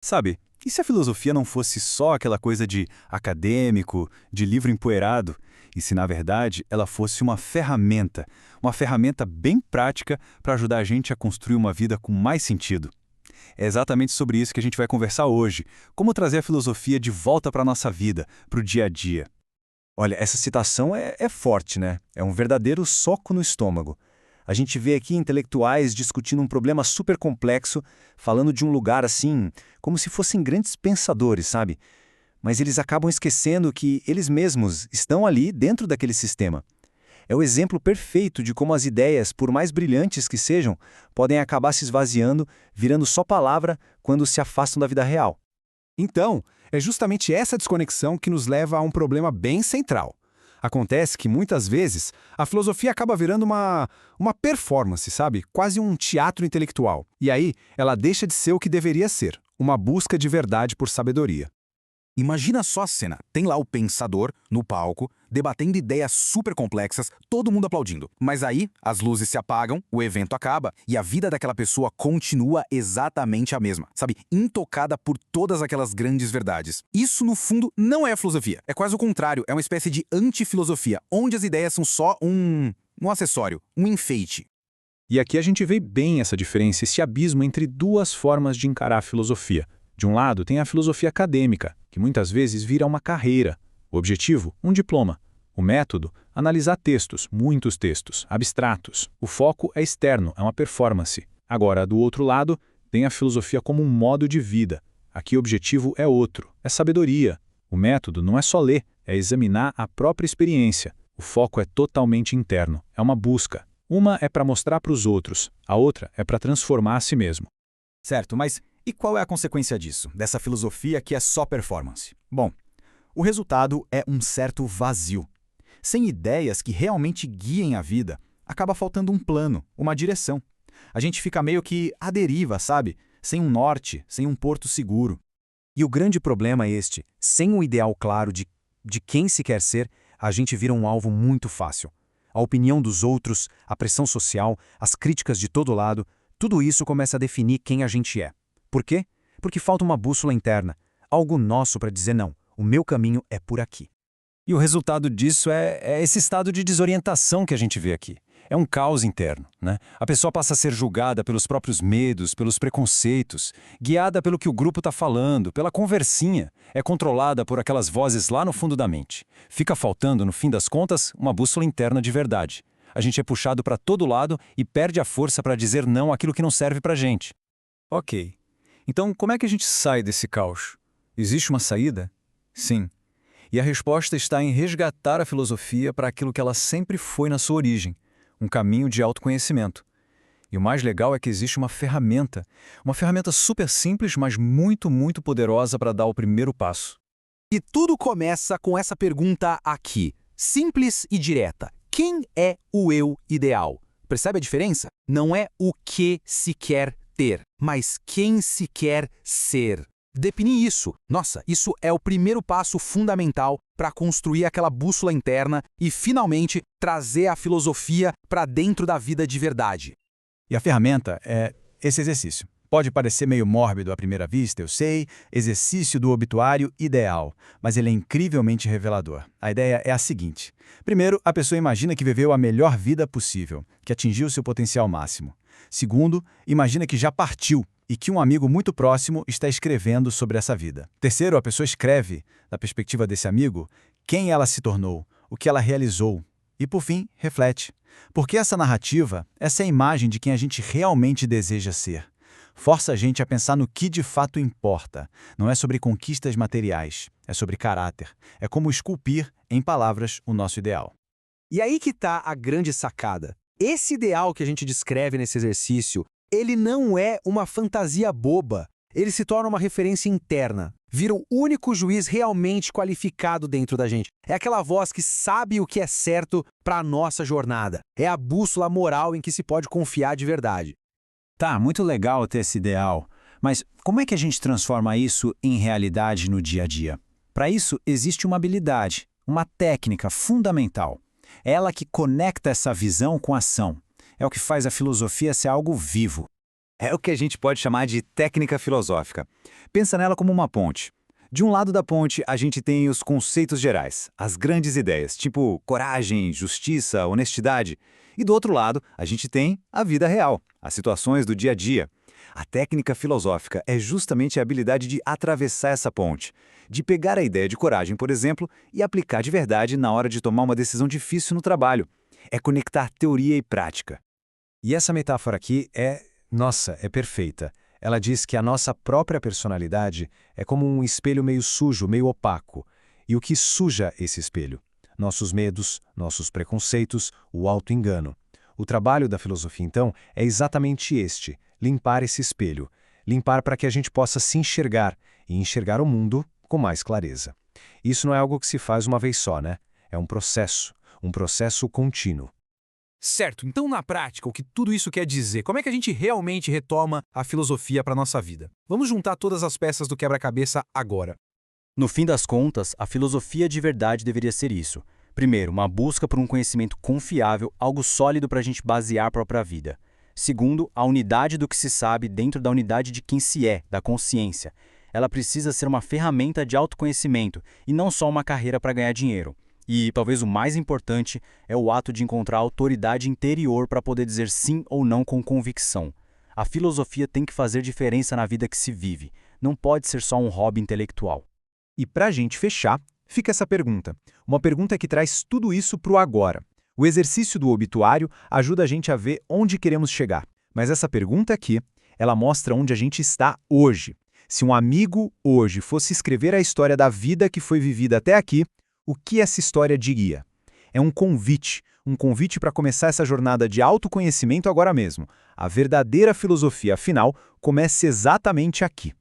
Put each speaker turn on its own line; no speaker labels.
Sabe, e se a filosofia não fosse só aquela coisa de acadêmico, de livro empoeirado, e se na verdade ela fosse uma ferramenta bem prática para ajudar a gente a construir uma vida com mais sentido? É exatamente sobre isso que a gente vai conversar hoje, como trazer a filosofia de volta para a nossa vida, para o dia a dia.
Olha, essa citação é forte, né? É um verdadeiro soco no estômago. A gente vê aqui intelectuais discutindo um problema super complexo, falando de um lugar assim, como se fossem grandes pensadores, sabe? Mas eles acabam esquecendo que eles mesmos estão ali dentro daquele sistema. É o exemplo perfeito de como as ideias, por mais brilhantes que sejam, podem acabar se esvaziando, virando só palavra quando se afastam da vida real.
Então, é justamente essa desconexão que nos leva a um problema bem central. Acontece que, muitas vezes, a filosofia acaba virando uma performance, sabe? Quase um teatro intelectual. E aí, ela deixa de ser o que deveria ser, uma busca de verdade por sabedoria.
Imagina só a cena. Tem lá o pensador, no palco, debatendo ideias super complexas, todo mundo aplaudindo. Mas aí, as luzes se apagam, o evento acaba e a vida daquela pessoa continua exatamente a mesma, sabe? Intocada por todas aquelas grandes verdades. Isso, no fundo, não é a filosofia. É quase o contrário, é uma espécie de antifilosofia, onde as ideias são só um acessório, um enfeite.
E aqui a gente vê bem essa diferença, esse abismo entre duas formas de encarar a filosofia. De um lado, tem a filosofia acadêmica, que muitas vezes vira uma carreira. O objetivo, um diploma. O método, analisar textos, muitos textos, abstratos. O foco é externo, é uma performance. Agora, do outro lado, tem a filosofia como um modo de vida. Aqui o objetivo é outro, é sabedoria. O método não é só ler, é examinar a própria experiência. O foco é totalmente interno, é uma busca. Uma é para mostrar para os outros, a outra é para transformar a si mesmo.
Certo, mas e qual é a consequência disso, dessa filosofia que é só performance? Bom, o resultado é um certo vazio. Sem ideias que realmente guiem a vida, acaba faltando um plano, uma direção. A gente fica meio que à deriva, sabe? Sem um norte, sem um porto seguro. E o grande problema é este: sem um ideal claro de quem se quer ser, a gente vira um alvo muito fácil. A opinião dos outros, a pressão social, as críticas de todo lado, tudo isso começa a definir quem a gente é. Por quê? Porque falta uma bússola interna, algo nosso para dizer não, o meu caminho é por aqui. E o resultado disso é esse estado de desorientação que a gente vê aqui. É um caos interno, né? A pessoa passa a ser julgada pelos próprios medos, pelos preconceitos, guiada pelo que o grupo está falando, pela conversinha, é controlada por aquelas vozes lá no fundo da mente. Fica faltando, no fim das contas, uma bússola interna de verdade. A gente é puxado para todo lado e perde a força para dizer não àquilo que não serve para a gente.
Ok. Então, como é que a gente sai desse caos? Existe uma saída? Sim. E a resposta está em resgatar a filosofia para aquilo que ela sempre foi na sua origem, um caminho de autoconhecimento. E o mais legal é que existe uma ferramenta super simples, mas muito, muito poderosa para dar o primeiro passo.
E tudo começa com essa pergunta aqui, simples e direta. Quem é o eu ideal? Percebe a diferença? Não é o que se quer ter, mas quem se quer ser. Definir isso. Nossa, isso é o primeiro passo fundamental para construir aquela bússola interna e, finalmente, trazer a filosofia para dentro da vida de verdade.
E a ferramenta é esse exercício. Pode parecer meio mórbido à primeira vista, eu sei, exercício do obituário ideal, mas ele é incrivelmente revelador. A ideia é a seguinte. Primeiro, a pessoa imagina que viveu a melhor vida possível, que atingiu seu potencial máximo. Segundo, imagina que já partiu e que um amigo muito próximo está escrevendo sobre essa vida. Terceiro, a pessoa escreve, da perspectiva desse amigo, quem ela se tornou, o que ela realizou. E, por fim, reflete. Porque essa narrativa, essa é a imagem de quem a gente realmente deseja ser. Força a gente a pensar no que de fato importa. Não é sobre conquistas materiais, é sobre caráter. É como esculpir, em palavras, o nosso ideal.
E aí que está a grande sacada. Esse ideal que a gente descreve nesse exercício, ele não é uma fantasia boba. Ele se torna uma referência interna. Vira o único juiz realmente qualificado dentro da gente. É aquela voz que sabe o que é certo para a nossa jornada. É a bússola moral em que se pode confiar de verdade.
Tá, muito legal ter esse ideal, mas como é que a gente transforma isso em realidade no dia a dia? Para isso, existe uma habilidade, uma técnica fundamental. É ela que conecta essa visão com a ação. É o que faz a filosofia ser algo vivo. É o que a gente pode chamar de técnica filosófica. Pensa nela como uma ponte. De um lado da ponte, a gente tem os conceitos gerais, as grandes ideias, tipo coragem, justiça, honestidade. E do outro lado, a gente tem a vida real, as situações do dia a dia. A técnica filosófica é justamente a habilidade de atravessar essa ponte, de pegar a ideia de coragem, por exemplo, e aplicar de verdade na hora de tomar uma decisão difícil no trabalho. É conectar teoria e prática.
E essa metáfora aqui é perfeita. Ela diz que a nossa própria personalidade é como um espelho meio sujo, meio opaco. E o que suja esse espelho? Nossos medos, nossos preconceitos, o auto-engano. O trabalho da filosofia, então, é exatamente este: limpar esse espelho. Limpar para que a gente possa se enxergar e enxergar o mundo com mais clareza. Isso não é algo que se faz uma vez só, né? É um processo contínuo.
Certo, então na prática, o que tudo isso quer dizer? Como é que a gente realmente retoma a filosofia para a nossa vida? Vamos juntar todas as peças do quebra-cabeça agora.
No fim das contas, a filosofia de verdade deveria ser isso. Primeiro, uma busca por um conhecimento confiável, algo sólido para a gente basear a própria vida. Segundo, a unidade do que se sabe dentro da unidade de quem se é, da consciência. Ela precisa ser uma ferramenta de autoconhecimento e não só uma carreira para ganhar dinheiro. E, talvez o mais importante, é o ato de encontrar autoridade interior para poder dizer sim ou não com convicção. A filosofia tem que fazer diferença na vida que se vive. Não pode ser só um hobby intelectual.
E para a gente fechar, fica essa pergunta. Uma pergunta que traz tudo isso para o agora. O exercício do obituário ajuda a gente a ver onde queremos chegar. Mas essa pergunta aqui, ela mostra onde a gente está hoje. Se um amigo hoje fosse escrever a história da vida que foi vivida até aqui, o que essa história diria? É um convite para começar essa jornada de autoconhecimento agora mesmo. A verdadeira filosofia, afinal, começa exatamente aqui.